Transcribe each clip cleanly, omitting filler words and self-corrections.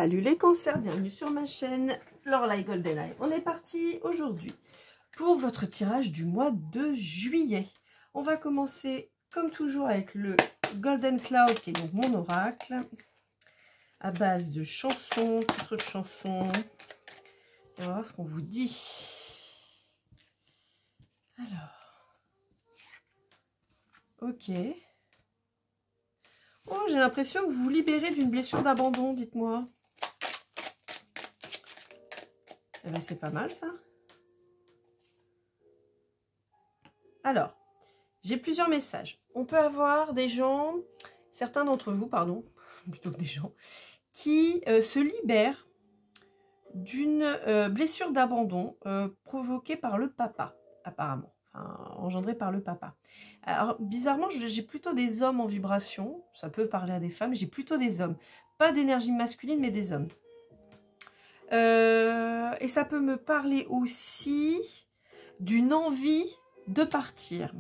Salut les cancers, bienvenue sur ma chaîne Lorelai Goldeneye. On est parti aujourd'hui pour votre tirage du mois de juillet. On va commencer comme toujours avec le Golden Cloud qui est donc mon oracle à base de chansons, titres de chansons. Et on va voir ce qu'on vous dit. Alors, ok. Oh, j'ai l'impression que vous vous libérez d'une blessure d'abandon, dites-moi. Eh bien, c'est pas mal, ça. Alors, j'ai plusieurs messages. On peut avoir des gens, certains d'entre vous, pardon, plutôt que des gens, qui se libèrent d'une blessure d'abandon provoquée par le papa, apparemment. Enfin, engendrée par le papa. Alors, bizarrement, j'ai plutôt des hommes en vibration. Ça peut parler à des femmes, mais j'ai plutôt des hommes. Pas d'énergie masculine, mais des hommes. Et ça peut me parler aussi d'une envie de partir.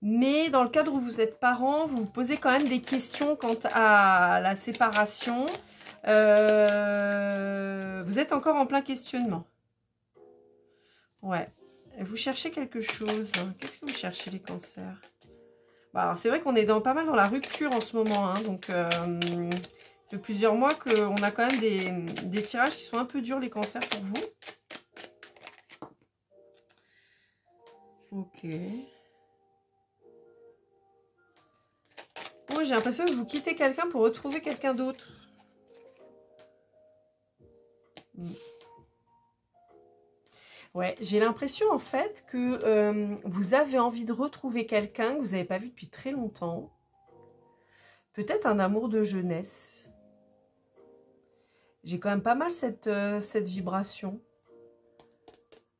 Mais dans le cadre où vous êtes parents, vous vous posez quand même des questions quant à la séparation. Vous êtes encore en plein questionnement. Ouais. Vous cherchez quelque chose. Qu'est-ce que vous cherchez, les cancers? Bon, alors c'est vrai qu'on est pas mal dans la rupture en ce moment. Hein, donc, ça fait plusieurs mois qu'on a quand même des tirages qui sont un peu durs, les cancers, pour vous. Ok. Oh, j'ai l'impression que vous quittez quelqu'un pour retrouver quelqu'un d'autre. Ouais, j'ai l'impression en fait que vous avez envie de retrouver quelqu'un que vous n'avez pas vu depuis très longtemps. Peut-être un amour de jeunesse. J'ai quand même pas mal cette vibration.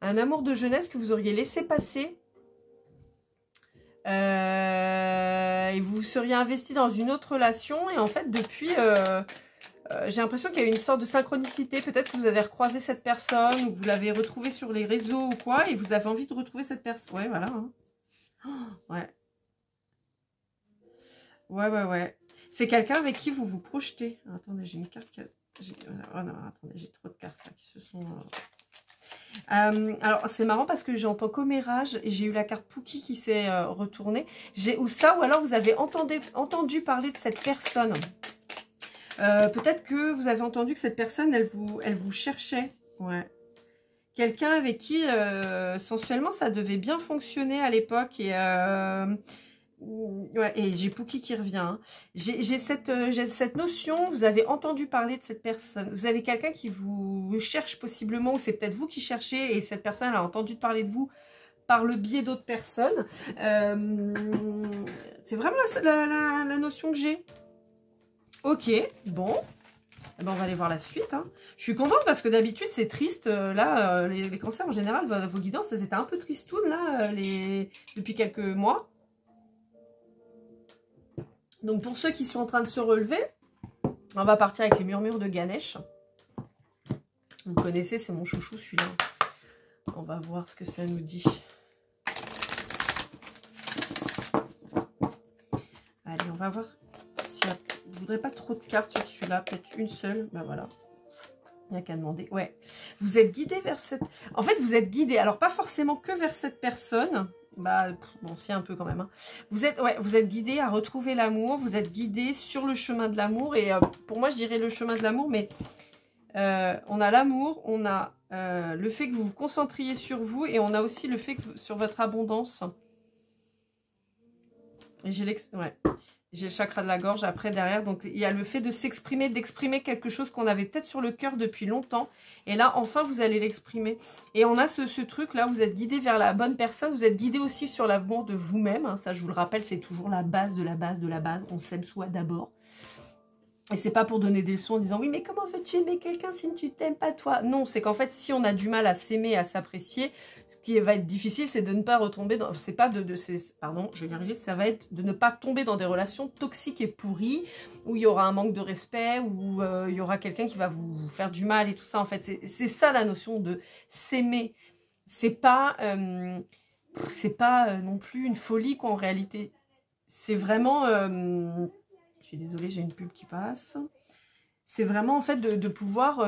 Un amour de jeunesse que vous auriez laissé passer. Et vous seriez investi dans une autre relation. Et en fait, depuis... j'ai l'impression qu'il y a eu une sorte de synchronicité. Peut-être que vous avez recroisé cette personne ou vous l'avez retrouvée sur les réseaux ou quoi. Et vous avez envie de retrouver cette personne. Ouais, voilà. Hein. Oh, ouais. Ouais. C'est quelqu'un avec qui vous vous projetez. Attendez, j'ai une carte qui a... Oh non, attendez, j'ai trop de cartes là, qui se sont... alors, c'est marrant parce que j'entends commérage et j'ai eu la carte Pookie qui s'est retournée. Ou alors vous avez entendu parler de cette personne. Peut-être que vous avez entendu que cette personne, elle vous cherchait. Ouais. Quelqu'un avec qui, sensuellement, ça devait bien fonctionner à l'époque. Et, ouais, et j'ai Pookie qui revient. Hein. J'ai cette notion, vous avez entendu parler de cette personne. Vous avez quelqu'un qui vous cherche possiblement, ou c'est peut-être vous qui cherchez, et cette personne a entendu parler de vous par le biais d'autres personnes. C'est vraiment la notion que j'ai. Ok, bon. Eh ben, on va aller voir la suite. Hein. Je suis contente parce que d'habitude, c'est triste. Là, les cancers, en général, vos guidances, elles étaient un peu tristounes, là, depuis quelques mois. Donc, pour ceux qui sont en train de se relever, on va partir avec les murmures de Ganesh. Vous connaissez, c'est mon chouchou, celui-là. On va voir ce que ça nous dit. Allez, on va voir. Je ne voudrais pas trop de cartes sur celui-là, peut-être une seule. Ben voilà. Il n'y a qu'à demander. Ouais. Vous êtes guidé vers cette... En fait, vous êtes guidé. Alors, pas forcément que vers cette personne. Bah, bon, si, un peu quand même. Hein. Vous êtes guidé à retrouver l'amour. Vous êtes guidé sur le chemin de l'amour. Et pour moi, je dirais le chemin de l'amour. Mais on a l'amour. On a le fait que vous vous concentriez sur vous. Et on a aussi le fait que sur votre abondance. Et j'ai J'ai le chakra de la gorge après derrière. Donc, il y a le fait de s'exprimer, d'exprimer quelque chose qu'on avait peut-être sur le cœur depuis longtemps. Et là, enfin, vous allez l'exprimer. Et on a ce truc-là, vous êtes guidé vers la bonne personne. Vous êtes guidé aussi sur l'amour de vous-même. Hein. Ça, je vous le rappelle, c'est toujours la base de la base de la base. On s'aime soi d'abord. Et c'est pas pour donner des leçons en disant « Oui, mais comment veux-tu aimer quelqu'un si tu t'aimes pas toi ?» Non, c'est qu'en fait, si on a du mal à s'aimer, à s'apprécier, ce qui va être difficile, c'est de ne pas retomber dans... C'est pas pardon, je vais y arriver. Ça va être de ne pas tomber dans des relations toxiques et pourries, où il y aura un manque de respect, où il y aura quelqu'un qui va vous faire du mal et tout ça. En fait, c'est ça la notion de s'aimer. C'est pas non plus une folie, quoi, en réalité. C'est vraiment... Je suis désolée, j'ai une pub qui passe. c'est vraiment en fait de pouvoir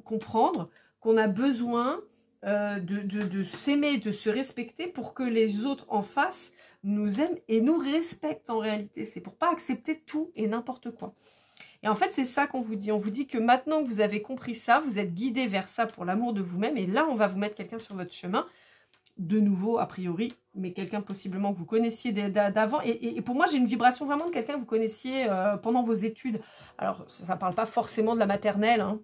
comprendre qu'on a besoin de s'aimer, de se respecter pour que les autres en face nous aiment et nous respectent en réalité. C'est pour pas accepter tout et n'importe quoi. Et en fait, c'est ça qu'on vous dit. On vous dit que maintenant que vous avez compris ça, vous êtes guidé vers ça pour l'amour de vous-même. Et là, on va vous mettre quelqu'un sur votre chemin. De nouveau, a priori, mais quelqu'un possiblement que vous connaissiez d'avant. Et pour moi, j'ai une vibration vraiment de quelqu'un que vous connaissiez pendant vos études. Alors, ça ne parle pas forcément de la maternelle, hein.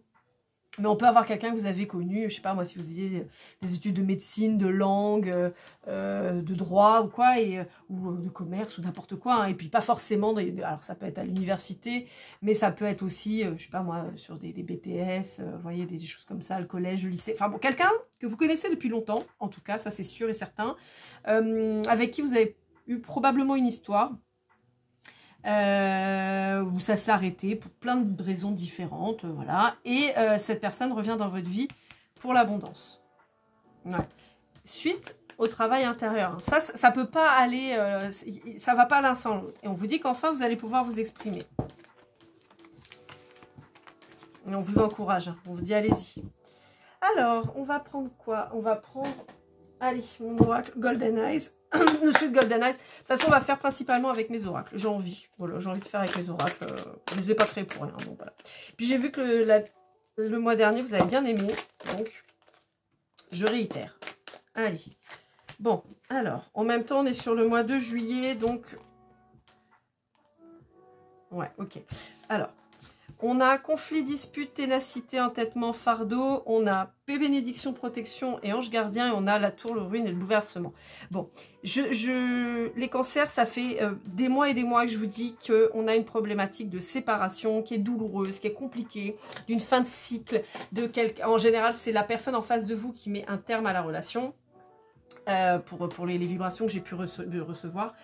Mais on peut avoir quelqu'un que vous avez connu, je sais pas moi, si vous ayez des études de médecine, de langue, de droit ou quoi, ou de commerce ou n'importe quoi. Hein, et puis pas forcément, alors ça peut être à l'université, mais ça peut être aussi, je sais pas moi, sur des BTS, vous voyez, des choses comme ça, le collège, le lycée. Enfin bon, quelqu'un que vous connaissez depuis longtemps, en tout cas, ça c'est sûr et certain, avec qui vous avez eu probablement une histoire. Où ça s'est arrêté pour plein de raisons différentes, voilà. Et cette personne revient dans votre vie pour l'abondance. Ouais. Suite au travail intérieur. Ça peut pas aller, ça va pas l'un sans l'autre. Et on vous dit qu'enfin vous allez pouvoir vous exprimer. Et on vous encourage, hein. On vous dit allez-y. Alors, on va prendre quoi? On va prendre, allez, mon oracle Golden Eyes. Le sud Golden Eyes. De toute façon, on va faire principalement avec mes oracles. J'ai envie. Voilà, j'ai envie de faire avec mes oracles. Je ne les ai pas créés pour rien. Donc voilà. Puis j'ai vu que le mois dernier, vous avez bien aimé. Donc, je réitère. Allez. Bon, alors, en même temps, on est sur le mois de juillet. Donc, ouais, ok. Alors, on a conflit, dispute, ténacité, entêtement, fardeau. On a paix, bénédiction, protection et ange gardien. Et on a la tour, le ruine et le bouleversement. Bon, les cancers, ça fait des mois et des mois que je vous dis qu'on a une problématique de séparation qui est douloureuse, qui est compliquée, d'une fin de cycle. En général, c'est la personne en face de vous qui met un terme à la relation. Pour les vibrations que j'ai pu recevoir.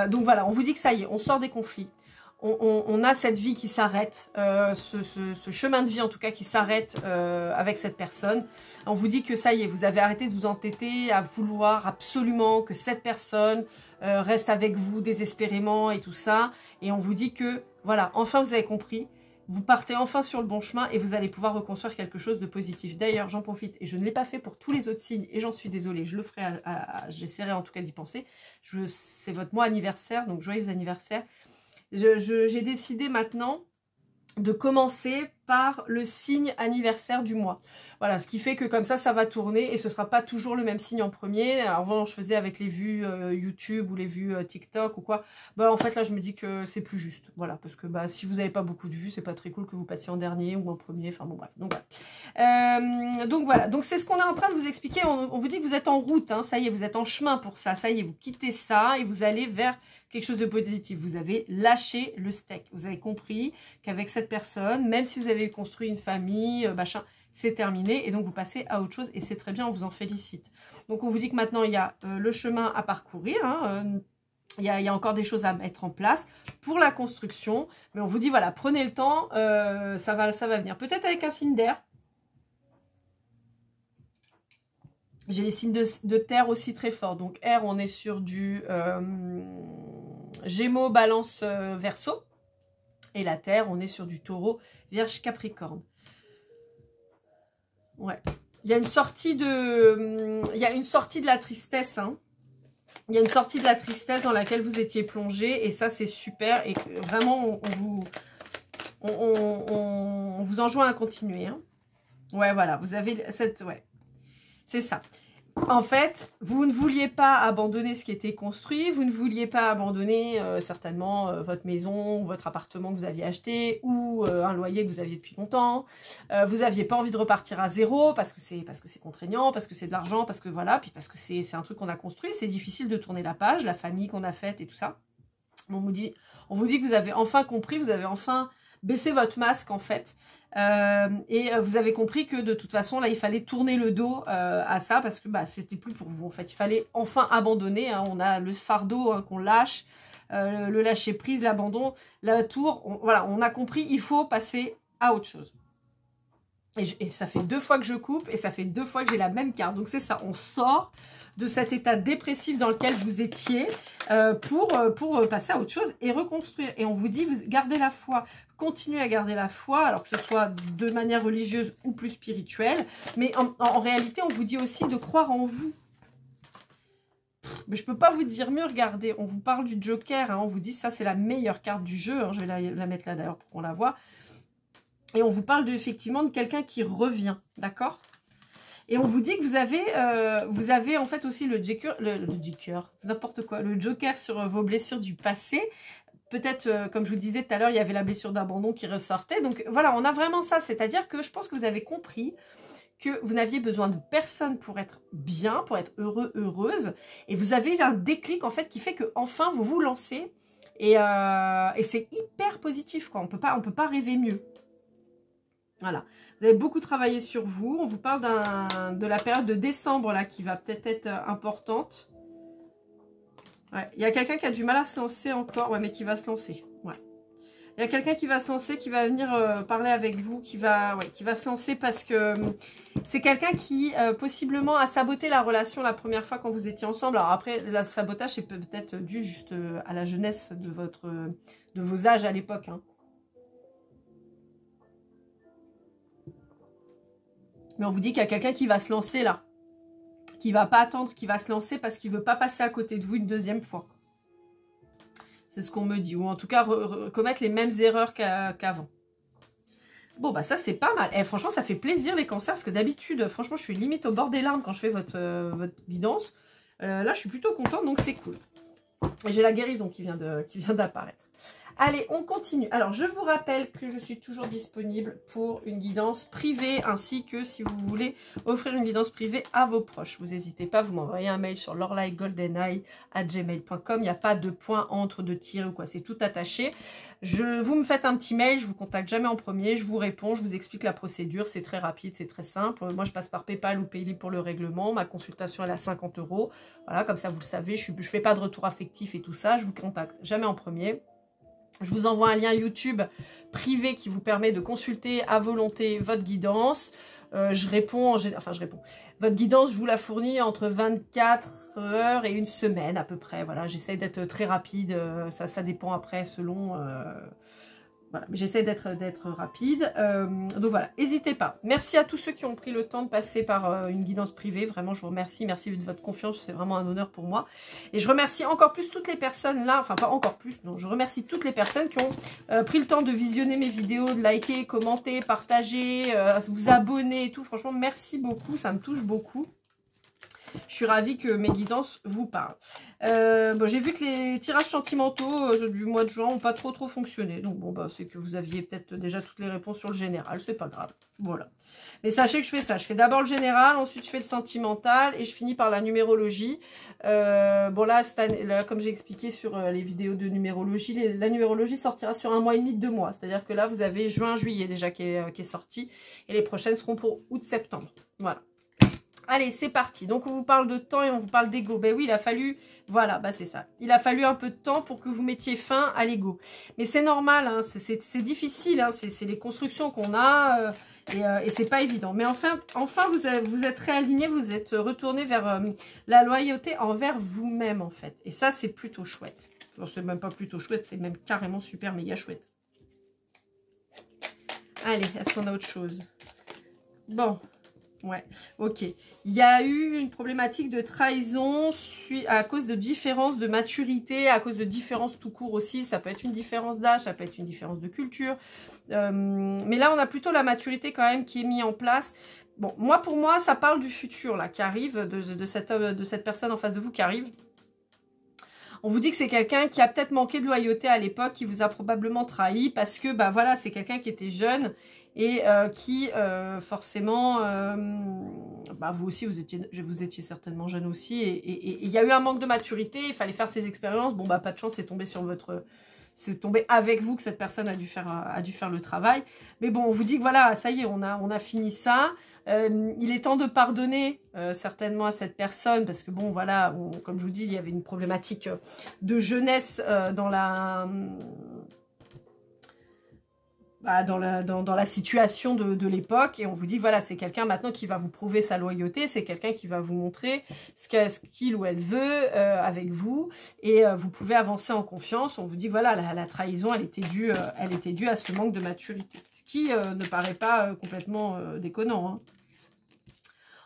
Donc voilà, on vous dit que ça y est, on sort des conflits. On a cette vie qui s'arrête, ce chemin de vie en tout cas qui s'arrête avec cette personne. On vous dit que ça y est, vous avez arrêté de vous entêter à vouloir absolument que cette personne reste avec vous désespérément et tout ça. Et on vous dit que voilà, enfin vous avez compris, vous partez enfin sur le bon chemin et vous allez pouvoir reconstruire quelque chose de positif. D'ailleurs, j'en profite et je ne l'ai pas fait pour tous les autres signes et j'en suis désolée, je le ferai, j'essaierai en tout cas d'y penser. C'est votre mois anniversaire, donc joyeux anniversaire. J'ai décidé maintenant de commencer par le signe anniversaire du mois. Voilà, ce qui fait que comme ça va tourner et ce ne sera pas toujours le même signe en premier. Alors, avant, je faisais avec les vues YouTube ou les vues TikTok ou quoi. Bah, en fait, là, je me dis que c'est plus juste. Voilà, parce que bah, si vous n'avez pas beaucoup de vues, c'est pas très cool que vous passiez en dernier ou en premier. Enfin, bon, bref. Donc, voilà. Donc, c'est ce qu'on est en train de vous expliquer. On vous dit que vous êtes en route. Hein, ça y est, vous êtes en chemin pour ça. Ça y est, vous quittez ça et vous allez vers quelque chose de positif. Vous avez lâché le steak. Vous avez compris qu'avec cette personne, même si vous avez construit une famille, machin, c'est terminé. Et donc, vous passez à autre chose. Et c'est très bien, on vous en félicite. Donc, on vous dit que maintenant, il y a le chemin à parcourir. Hein, il y a encore des choses à mettre en place pour la construction. Mais on vous dit, voilà, prenez le temps. Ça va venir. Peut-être avec un signe d'air. J'ai les signes de terre aussi très forts. Donc, air, on est sur du Gémeaux, Balance, Verseau. Et la terre, on est sur du Taureau, Vierge, Capricorne. Ouais. Il y a une sortie de la tristesse. Hein. Il y a une sortie de la tristesse dans laquelle vous étiez plongé. Et ça, c'est super. Et vraiment, on vous enjoint à continuer. Hein. Ouais, voilà. Vous avez cette... Ouais. C'est ça. En fait, vous ne vouliez pas abandonner ce qui était construit, vous ne vouliez pas abandonner certainement votre maison ou votre appartement que vous aviez acheté ou un loyer que vous aviez depuis longtemps. Vous n'aviez pas envie de repartir à zéro parce que c'est contraignant, parce que c'est de l'argent, parce que voilà, puis parce que c'est un truc qu'on a construit, c'est difficile de tourner la page, la famille qu'on a faite et tout ça. On vous dit que vous avez enfin compris, vous avez enfin baissé votre masque en fait. Et vous avez compris que de toute façon là il fallait tourner le dos à ça parce que bah, c'était plus pour vous en fait, il fallait enfin abandonner, hein. On a le fardeau hein, qu'on lâche, le lâcher prise, l'abandon, la tour, voilà, on a compris, il faut passer à autre chose. Et ça fait 2 fois que je coupe et ça fait 2 fois que j'ai la même carte, donc c'est ça, on sort de cet état dépressif dans lequel vous étiez pour passer à autre chose et reconstruire. Et on vous dit, vous gardez la foi, continuez à garder la foi, alors que ce soit de manière religieuse ou plus spirituelle. Mais en réalité, on vous dit aussi de croire en vous. Mais je ne peux pas vous dire mieux, regardez, on vous parle du Joker, hein, on vous dit ça c'est la meilleure carte du jeu, hein, je vais la mettre là d'ailleurs pour qu'on la voit. Et on vous parle effectivement de quelqu'un qui revient, d'accord? Et on vous dit que vous avez en fait aussi le Joker, n'importe quoi, le Joker sur vos blessures du passé. Peut-être, comme je vous disais tout à l'heure, il y avait la blessure d'abandon qui ressortait. Donc voilà, on a vraiment ça, c'est-à-dire que je pense que vous avez compris que vous n'aviez besoin de personne pour être bien, pour être heureux, heureuse. Et vous avez un déclic, en fait, qui fait que enfin vous vous lancez. Et c'est hyper positif, quoi. On peut pas rêver mieux. Voilà. Vous avez beaucoup travaillé sur vous. On vous parle de la période de décembre, là, qui va peut-être être importante. Ouais. Il y a quelqu'un qui a du mal à se lancer encore. Ouais, mais qui va se lancer. Ouais. Il y a quelqu'un qui va se lancer, qui va venir parler avec vous, qui va se lancer parce que c'est quelqu'un qui possiblement a saboté la relation la première fois quand vous étiez ensemble. Alors après, le sabotage est peut-être dû juste à la jeunesse de vos âges à l'époque. Hein. Mais on vous dit qu'il y a quelqu'un qui va se lancer là. Qui ne va pas attendre, qui va se lancer parce qu'il ne veut pas passer à côté de vous une deuxième fois. C'est ce qu'on me dit. Ou en tout cas, commettre les mêmes erreurs qu'avant. Bon, bah ça, c'est pas mal. Et franchement, ça fait plaisir les cancers. Parce que d'habitude, franchement, je suis limite au bord des larmes quand je fais votre guidance. Là, je suis plutôt contente, donc c'est cool. Et j'ai la guérison qui vient d'apparaître. Allez, on continue. Alors, je vous rappelle que je suis toujours disponible pour une guidance privée, ainsi que si vous voulez offrir une guidance privée à vos proches. Vous n'hésitez pas, vous m'envoyez un mail sur lorlaigoldeneye@gmail.com. Il n'y a pas de point entre, de tiret ou quoi, c'est tout attaché. Vous me faites un petit mail, je vous contacte jamais en premier, je vous réponds, je vous explique la procédure, c'est très rapide, c'est très simple. Moi, je passe par PayPal ou Payly pour le règlement. Ma consultation, elle est à 50 €. Voilà, comme ça, vous le savez, je ne fais pas de retour affectif et tout ça, je vous contacte jamais en premier. Je vous envoie un lien YouTube privé qui vous permet de consulter à volonté votre guidance. Je réponds. Votre guidance, je vous la fournis entre 24 heures et une semaine à peu près. Voilà, j'essaie d'être très rapide. Ça dépend après selon... Voilà, mais j'essaie d'être rapide. Donc voilà, n'hésitez pas. Merci à tous ceux qui ont pris le temps de passer par une guidance privée. Vraiment, je vous remercie. Merci de votre confiance. C'est vraiment un honneur pour moi. Et je remercie encore plus toutes les personnes là. Enfin, pas encore plus. Non, je remercie toutes les personnes qui ont pris le temps de visionner mes vidéos, de liker, commenter, partager, vous abonner et tout. Franchement, merci beaucoup. Ça me touche beaucoup. Je suis ravie que mes guidances vous parlent. Bon, j'ai vu que les tirages sentimentaux du mois de juin n'ont pas trop fonctionné. Donc bon, bah, c'est que vous aviez peut-être déjà toutes les réponses sur le général. C'est pas grave. Voilà. Mais sachez que je fais ça. Je fais d'abord le général, ensuite je fais le sentimental et je finis par la numérologie. Bon là, cette année, là comme j'ai expliqué sur les vidéos de numérologie, la numérologie sortira sur 1 mois et demi, 2 mois. C'est-à-dire que là, vous avez juin, juillet déjà qui est sorti. Et les prochaines seront pour août-septembre. Voilà. Allez, c'est parti. Donc, on vous parle de temps et on vous parle d'ego. Ben oui, il a fallu... Voilà, bah c'est ça. Il a fallu un peu de temps pour que vous mettiez fin à l'ego. Mais c'est normal, hein, c'est difficile. Hein, c'est les constructions qu'on a et c'est pas évident. Mais enfin vous êtes réaligné, vous êtes retourné vers la loyauté envers vous-même, en fait. Et ça, c'est plutôt chouette. Enfin, c'est même pas plutôt chouette, c'est même carrément super méga chouette. Allez, est-ce qu'on a autre chose? Bon... Ouais, ok. Il y a eu une problématique de trahison à cause de différences de maturité, à cause de différences tout court aussi. Ça peut être une différence d'âge, ça peut être une différence de culture. Mais là, on a plutôt la maturité quand même qui est mise en place. Bon, pour moi, ça parle du futur là, qui arrive, de cette personne en face de vous qui arrive. On vous dit que c'est quelqu'un qui a peut-être manqué de loyauté à l'époque, qui vous a probablement trahi parce que, bah voilà, c'est quelqu'un qui était jeune et qui, forcément, bah vous aussi, vous étiez certainement jeune aussi et il y a eu un manque de maturité, il fallait faire ses expériences. Bon, bah pas de chance, c'est tombé sur votre... C'est tombé avec vous que cette personne a dû faire le travail. Mais bon, on vous dit que voilà, ça y est, on a fini ça. Il est temps de pardonner certainement à cette personne parce que bon, voilà, comme je vous dis, il y avait une problématique de jeunesse dans la... dans la situation de l'époque, et on vous dit, voilà, c'est quelqu'un maintenant qui va vous prouver sa loyauté, c'est quelqu'un qui va vous montrer ce qu'il ou elle veut avec vous, et vous pouvez avancer en confiance. On vous dit, voilà, la trahison, elle était due à ce manque de maturité, ce qui ne paraît pas complètement déconnant, hein.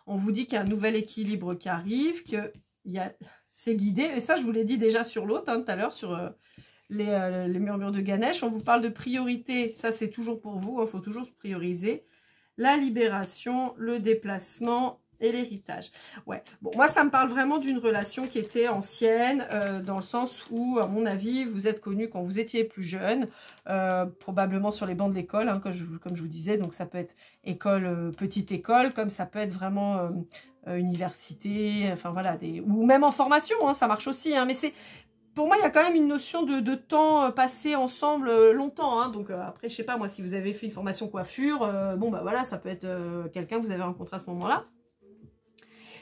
On vous dit qu'il y a un nouvel équilibre qui arrive, que c'est guidé, et ça, je vous l'ai dit déjà sur l'autre, hein, tout à l'heure, sur... les murmures de Ganesh. On vous parle de priorité, ça c'est toujours pour vous, il faut toujours se prioriser. La libération, le déplacement et l'héritage. Ouais, bon, moi ça me parle vraiment d'une relation qui était ancienne, dans le sens où, à mon avis, vous êtes connus quand vous étiez plus jeune, probablement sur les bancs de l'école, hein, comme je vous disais, donc ça peut être école, petite école, comme ça peut être vraiment université, enfin voilà, ou même en formation, hein, ça marche aussi, hein, mais c'est... Pour moi, il y a quand même une notion de temps passé ensemble longtemps, hein. Donc après, je sais pas, moi, si vous avez fait une formation coiffure, bon, bah voilà, ça peut être quelqu'un que vous avez rencontré à ce moment-là.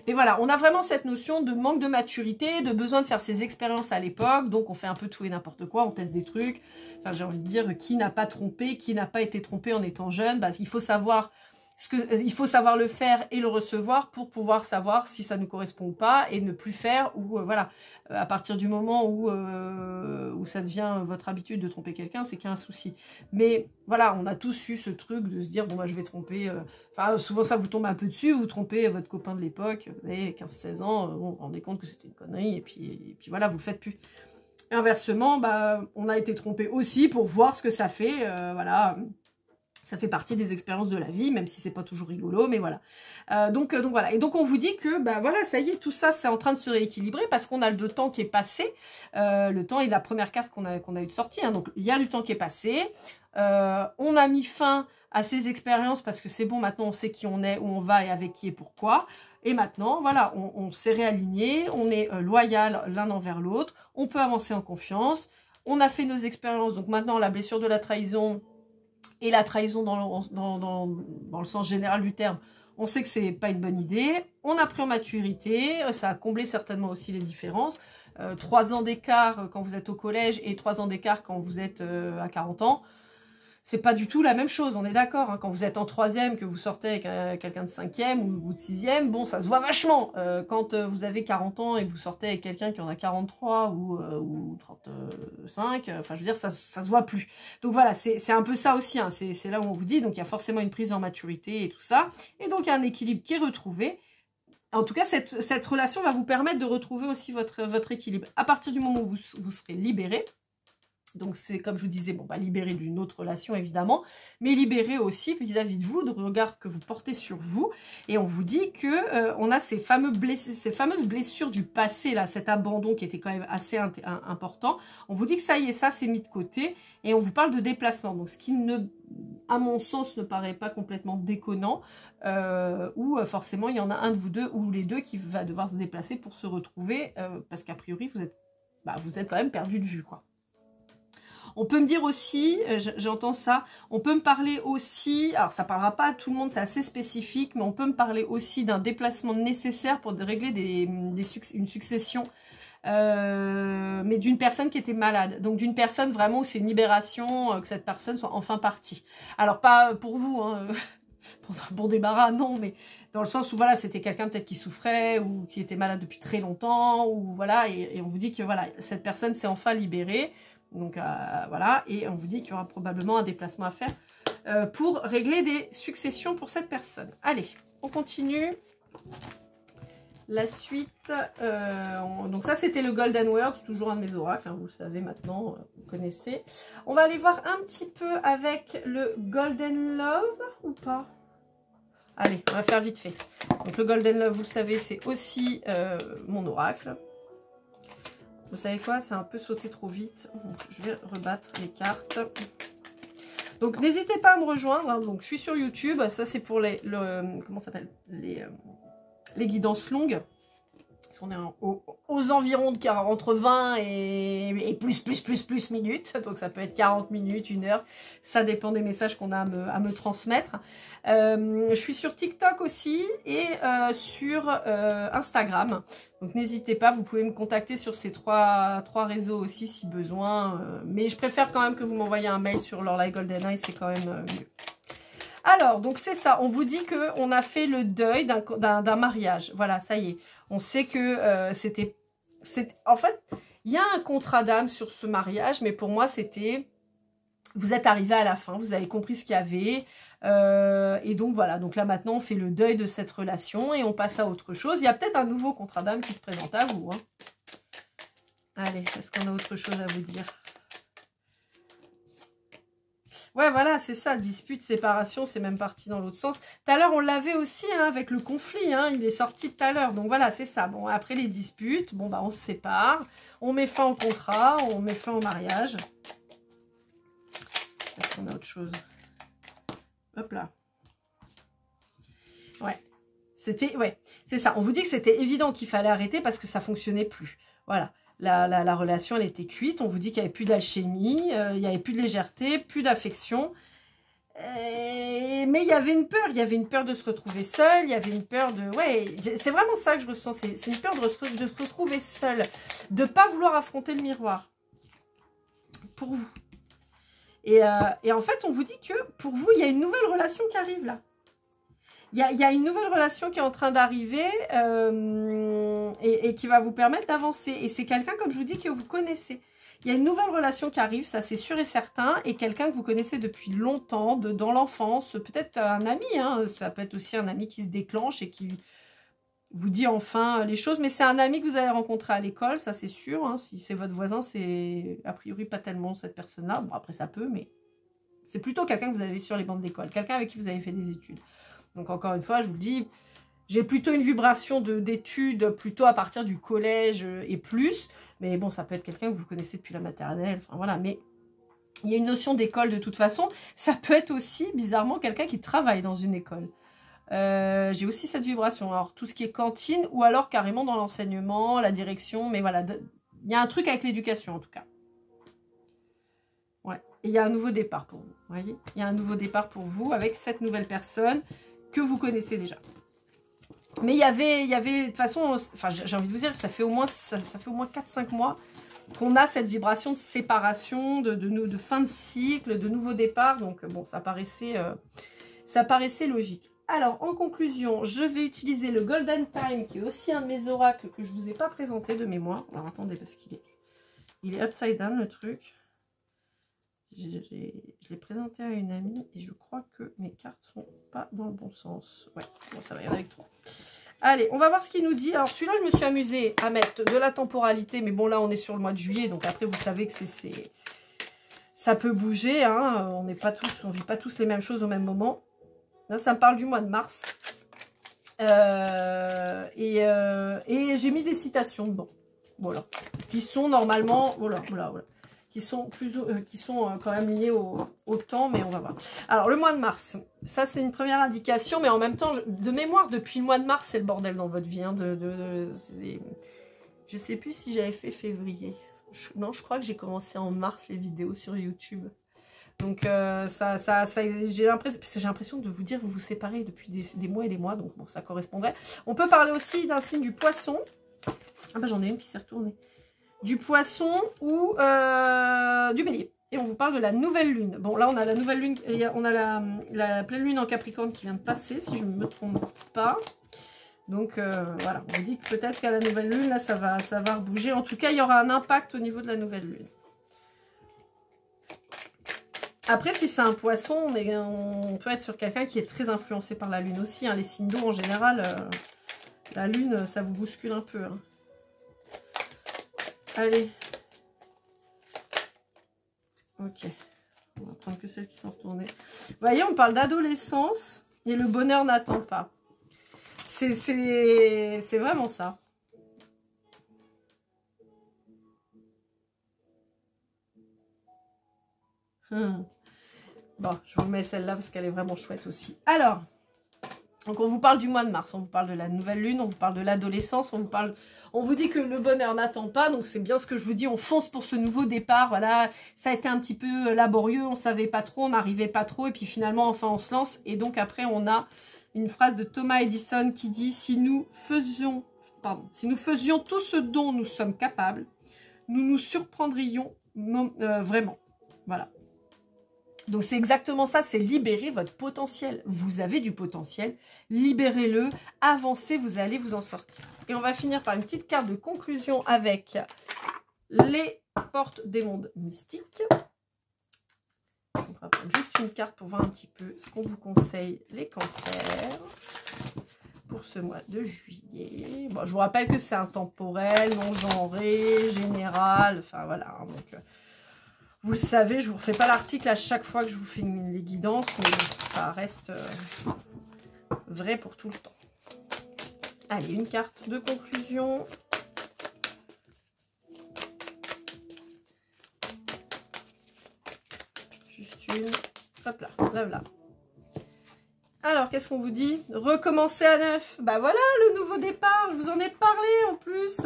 Mais voilà, on a vraiment cette notion de manque de maturité, de besoin de faire ses expériences à l'époque. Donc, on fait un peu tout et n'importe quoi, on teste des trucs. Enfin, j'ai envie de dire, qui n'a pas trompé, qui n'a pas été trompé en étant jeune, bah, il faut savoir... il faut savoir le faire et le recevoir pour pouvoir savoir si ça nous correspond ou pas, et ne plus faire, ou voilà, à partir du moment où ça devient votre habitude de tromper quelqu'un, c'est qu'il y a un souci. Mais voilà, on a tous eu ce truc de se dire, bon bah je vais tromper, enfin souvent ça vous tombe un peu dessus, vous trompez votre copain de l'époque, vous avez 15-16 ans, bon, vous vous rendez compte que c'était une connerie, et puis voilà, vous le faites plus. Et inversement, bah, on a été trompé aussi pour voir ce que ça fait, voilà. Ça fait partie des expériences de la vie, même si c'est pas toujours rigolo, mais voilà. Donc voilà. Et donc on vous dit que, bah voilà, ça y est, tout ça, c'est en train de se rééquilibrer parce qu'on a le temps qui est passé. Le temps est la première carte qu'on a eu de sortie, hein. Donc il y a du temps qui est passé. On a mis fin à ces expériences parce que c'est bon, maintenant on sait qui on est, où on va et avec qui et pourquoi. Et maintenant, voilà, on s'est réaligné, on est loyal l'un envers l'autre, on peut avancer en confiance. On a fait nos expériences, donc maintenant la blessure de la trahison... Et la trahison dans le sens général du terme, on sait que c'est pas une bonne idée. On a pris en maturité, ça a comblé certainement aussi les différences. 3 ans d'écart quand vous êtes au collège et 3 ans d'écart quand vous êtes à 40 ans. C'est pas du tout la même chose, on est d'accord, hein. Quand vous êtes en 3e, que vous sortez avec quelqu'un de 5e ou de 6e, bon, ça se voit vachement. Quand vous avez 40 ans et que vous sortez avec quelqu'un qui en a 43 ou 35, enfin, je veux dire, ça se voit plus. Donc voilà, c'est un peu ça aussi, hein. C'est là où on vous dit, donc il y a forcément une prise en maturité et tout ça. Et donc, il y a un équilibre qui est retrouvé. En tout cas, cette relation va vous permettre de retrouver aussi votre équilibre. À partir du moment où vous serez libéré, donc c'est comme je vous disais, bon bah libéré d'une autre relation évidemment, mais libéré aussi vis-à-vis de vous, de regard que vous portez sur vous. Et on vous dit que on a ces fameuses blessures du passé là, cet abandon qui était quand même assez important. On vous dit que ça y est, ça c'est mis de côté, et on vous parle de déplacement. Donc ce qui à mon sens ne paraît pas complètement déconnant, où forcément il y en a un de vous deux ou les deux qui va devoir se déplacer pour se retrouver, parce qu'a priori vous êtes quand même perdu de vue, quoi. On peut me dire aussi, j'entends ça, on peut me parler aussi, alors ça parlera pas à tout le monde, c'est assez spécifique, mais on peut me parler aussi d'un déplacement nécessaire pour régler une succession, mais d'une personne qui était malade. Donc d'une personne vraiment où c'est une libération, que cette personne soit enfin partie. Alors pas pour vous, hein, pour débarras, non, mais dans le sens où voilà, c'était quelqu'un peut-être qui souffrait ou qui était malade depuis très longtemps, ou voilà, et on vous dit que voilà, cette personne s'est enfin libérée. Donc voilà, et on vous dit qu'il y aura probablement un déplacement à faire pour régler des successions pour cette personne. Allez, on continue. La suite, donc ça c'était le Golden Words, toujours un de mes oracles, hein, vous le savez maintenant, vous connaissez. On va aller voir un petit peu avec le Golden Love, ou pas? Allez, on va faire vite fait. Donc le Golden Love, vous le savez, c'est aussi mon oracle. Vous savez quoi? C'est un peu sauté trop vite. Je vais rebattre les cartes. Donc, n'hésitez pas à me rejoindre. Hein. Donc, je suis sur YouTube. Ça, c'est pour comment ça s'appelle? Les guidances longues. On est aux environs de entre 20 et plus minutes. Donc ça peut être 40 minutes, 1 heure. Ça dépend des messages qu'on a à me transmettre. Je suis sur TikTok aussi et sur Instagram. Donc n'hésitez pas, vous pouvez me contacter sur ces trois réseaux aussi si besoin. Mais je préfère quand même que vous m'envoyiez un mail sur Lorelai GoldenEye, c'est quand même mieux. Alors, donc c'est ça, on vous dit qu'on a fait le deuil d'un mariage. Voilà, ça y est. On sait que c'était... En fait, il y a un contrat d'âme sur ce mariage, mais pour moi, c'était... Vous êtes arrivé à la fin, vous avez compris ce qu'il y avait. Et donc voilà, donc là maintenant, on fait le deuil de cette relation et on passe à autre chose. Il y a peut-être un nouveau contrat d'âme qui se présente à vous. Hein. Allez, est-ce qu'on a autre chose à vous dire ? Ouais, voilà, c'est ça, dispute, séparation, c'est même parti dans l'autre sens. Tout à l'heure, on l'avait aussi hein, avec le conflit, hein, il est sorti tout à l'heure. Donc voilà, c'est ça. Bon, après les disputes, bon, bah, on se sépare, on met fin au contrat, on met fin au mariage. Est-ce qu'on a autre chose? Hop là. Ouais, c'est ça. On vous dit que c'était évident qu'il fallait arrêter parce que ça fonctionnait plus. Voilà. La relation, elle était cuite. On vous dit qu'il n'y avait plus d'alchimie, il n'y avait plus de légèreté, plus d'affection. Mais il y avait une peur. Il y avait une peur de se retrouver seule. Il y avait une peur de... Ouais, c'est vraiment ça que je ressens. C'est une peur de se retrouver seule. De ne pas vouloir affronter le miroir. Pour vous. Et en fait, on vous dit que pour vous, il y a une nouvelle relation qui arrive là. Il y a une nouvelle relation qui est en train d'arriver et qui va vous permettre d'avancer. Et c'est quelqu'un, comme je vous dis, que vous connaissez. Il y a une nouvelle relation qui arrive, ça c'est sûr et certain. Et quelqu'un que vous connaissez depuis longtemps, dans l'enfance. Peut-être un ami, hein, ça peut être aussi un ami qui se déclenche et qui vous dit enfin les choses. Mais c'est un ami que vous avez rencontré à l'école, ça c'est sûr. Hein. Si c'est votre voisin, c'est a priori pas tellement cette personne-là. Bon, après ça peut, mais c'est plutôt quelqu'un que vous avez vu sur les bancs d'école. Quelqu'un avec qui vous avez fait des études. Donc encore une fois, je vous le dis, j'ai plutôt une vibration d'études plutôt à partir du collège et plus. Mais bon, ça peut être quelqu'un que vous connaissez depuis la maternelle. Enfin voilà, mais il y a une notion d'école de toute façon. Ça peut être aussi, bizarrement, quelqu'un qui travaille dans une école. J'ai aussi cette vibration. Alors tout ce qui est cantine ou alors carrément dans l'enseignement, la direction. Mais voilà, il y a un truc avec l'éducation en tout cas. Ouais, et il y a un nouveau départ pour vous. Vous voyez, il y a un nouveau départ pour vous avec cette nouvelle personne que vous connaissez déjà. Mais il y avait de toute façon, enfin j'ai envie de vous dire, ça fait au moins 4-5 mois qu'on a cette vibration de séparation, de fin de cycle, de nouveau départ. Donc bon, ça paraissait logique. Alors en conclusion, je vais utiliser le Golden Time, qui est aussi un de mes oracles que je ne vous ai pas présenté de mémoire. Alors attendez, parce qu'il est upside down le truc. Je l'ai présenté à une amie et je crois que mes cartes sont pas dans le bon sens. Ouais, bon ça va, il y en a avec 3. Allez, on va voir ce qu'il nous dit. Alors celui-là, je me suis amusée à mettre de la temporalité, mais bon là, on est sur le mois de juillet, donc après, vous savez que ça peut bouger. Hein. On vit pas tous les mêmes choses au même moment. Là, ça me parle du mois de mars. Et j'ai mis des citations dedans. Voilà. Qui sont normalement... Voilà. Qui sont quand même liés au temps, mais on va voir. Alors, le mois de mars, ça, c'est une première indication, mais en même temps, de mémoire, depuis le mois de mars, c'est le bordel dans votre vie. Hein, je sais plus si j'avais fait février. Non, je crois que j'ai commencé en mars les vidéos sur YouTube. Donc, j'ai l'impression de vous dire, vous vous séparez depuis des mois et des mois, donc bon, ça correspondrait. On peut parler aussi d'un signe du poisson. Ah bah, j'en ai une qui s'est retournée. Du poisson ou du bélier. Et on vous parle de la nouvelle lune. Bon, là, on a la nouvelle lune, et on a la pleine lune en Capricorne qui vient de passer, si je ne me trompe pas. Donc, voilà, on vous dit que peut-être qu'à la nouvelle lune, là, ça va rebouger. En tout cas, il y aura un impact au niveau de la nouvelle lune. Après, si c'est un poisson, on peut être sur quelqu'un qui est très influencé par la lune aussi. Hein. Les signes d'eau, en général, la lune, ça vous bouscule un peu. Hein. Allez. Ok. On va prendre que celles qui sont retournées. Vous voyez, on parle d'adolescence et le bonheur n'attend pas. C'est vraiment ça. Bon, je vous mets celle-là parce qu'elle est vraiment chouette aussi. Alors, Donc on vous parle du mois de mars, on vous parle de la nouvelle lune, on vous parle de l'adolescence, on vous dit que le bonheur n'attend pas, donc c'est bien ce que je vous dis, on fonce pour ce nouveau départ, voilà, ça a été un petit peu laborieux, on savait pas trop, on n'arrivait pas trop, et puis finalement enfin on se lance, et donc après on a une phrase de Thomas Edison qui dit « Si nous faisions tout ce dont nous sommes capables, nous nous surprendrions vraiment. » Voilà. Donc c'est exactement ça, c'est libérer votre potentiel. Vous avez du potentiel, libérez-le, avancez, vous allez vous en sortir. Et on va finir par une petite carte de conclusion avec les portes des mondes mystiques. On va prendre juste une carte pour voir un petit peu ce qu'on vous conseille, les cancers, pour ce mois de juillet. Bon, je vous rappelle que c'est intemporel, non-genré, général, enfin voilà, donc... Vous le savez, je ne vous refais pas l'article à chaque fois que je vous fais les guidances, mais ça reste vrai pour tout le temps. Allez, une carte de conclusion. Juste une. Hop là, là, là. Alors, qu'est-ce qu'on vous dit? Recommencer à neuf. Bah voilà, le nouveau départ, je vous en ai parlé en plus.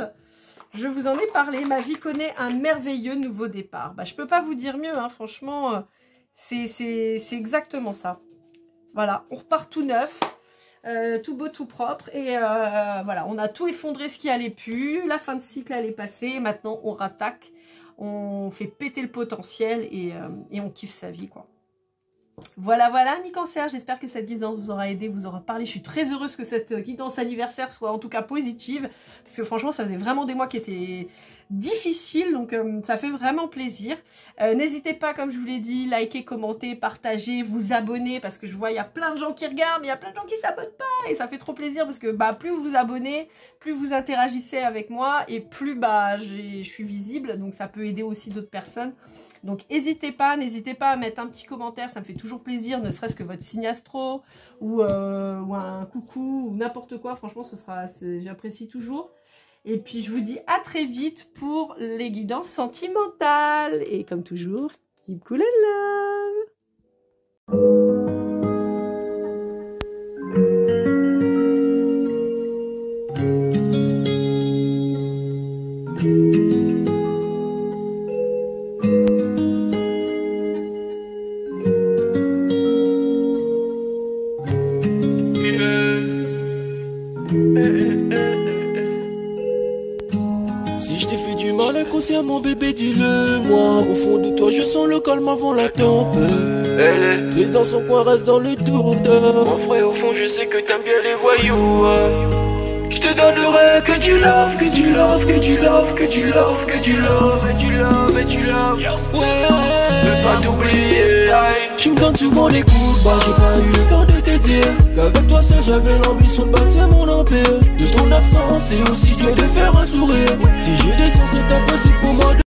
Je vous en ai parlé, ma vie connaît un merveilleux nouveau départ. Bah, je ne peux pas vous dire mieux, hein, franchement, c'est exactement ça. Voilà, on repart tout neuf, tout beau, tout propre. Et voilà, on a tout effondré ce qui allait plus. La fin de cycle, elle est passée. Maintenant, on rattaque, on fait péter le potentiel et on kiffe sa vie, quoi. Voilà, voilà, mes cancers, j'espère que cette guidance vous aura aidé, vous aura parlé. Je suis très heureuse que cette guidance anniversaire soit en tout cas positive, parce que franchement, ça faisait vraiment des mois qui étaient difficiles, donc ça fait vraiment plaisir. N'hésitez pas, comme je vous l'ai dit, liker, commenter, partager, vous abonner, parce que je vois, il y a plein de gens qui regardent, mais il y a plein de gens qui s'abonnent pas, et ça fait trop plaisir, parce que bah, plus vous vous abonnez, plus vous interagissez avec moi, et plus bah, je suis visible, donc ça peut aider aussi d'autres personnes. Donc n'hésitez pas à mettre un petit commentaire, ça me fait toujours plaisir, ne serait-ce que votre signe astro ou un coucou ou n'importe quoi, franchement j'apprécie toujours. Et puis je vous dis à très vite pour les guidances sentimentales. Et comme toujours, keep cool and love. Si je t'ai fait du mal inconsciemment bébé dis-le moi. Au fond de toi je sens le calme avant la tempête. Elle est triste dans son coin, reste dans le doute. Mon frère au fond je sais que t'aimes bien les voyous. Je te donnerai que du love, que du love, que du love, que du love, que du love, et du love, et du love. Ouais, ne pas t'oublier. Tu me donnes souvent des coups de barre, j'ai pas eu le temps de te dire qu'avec toi seul j'avais l'ambition de bâtir mon empire. De ton absence c'est aussi dur de faire un sourire. Si j'ai des sens c'est impossible pour moi de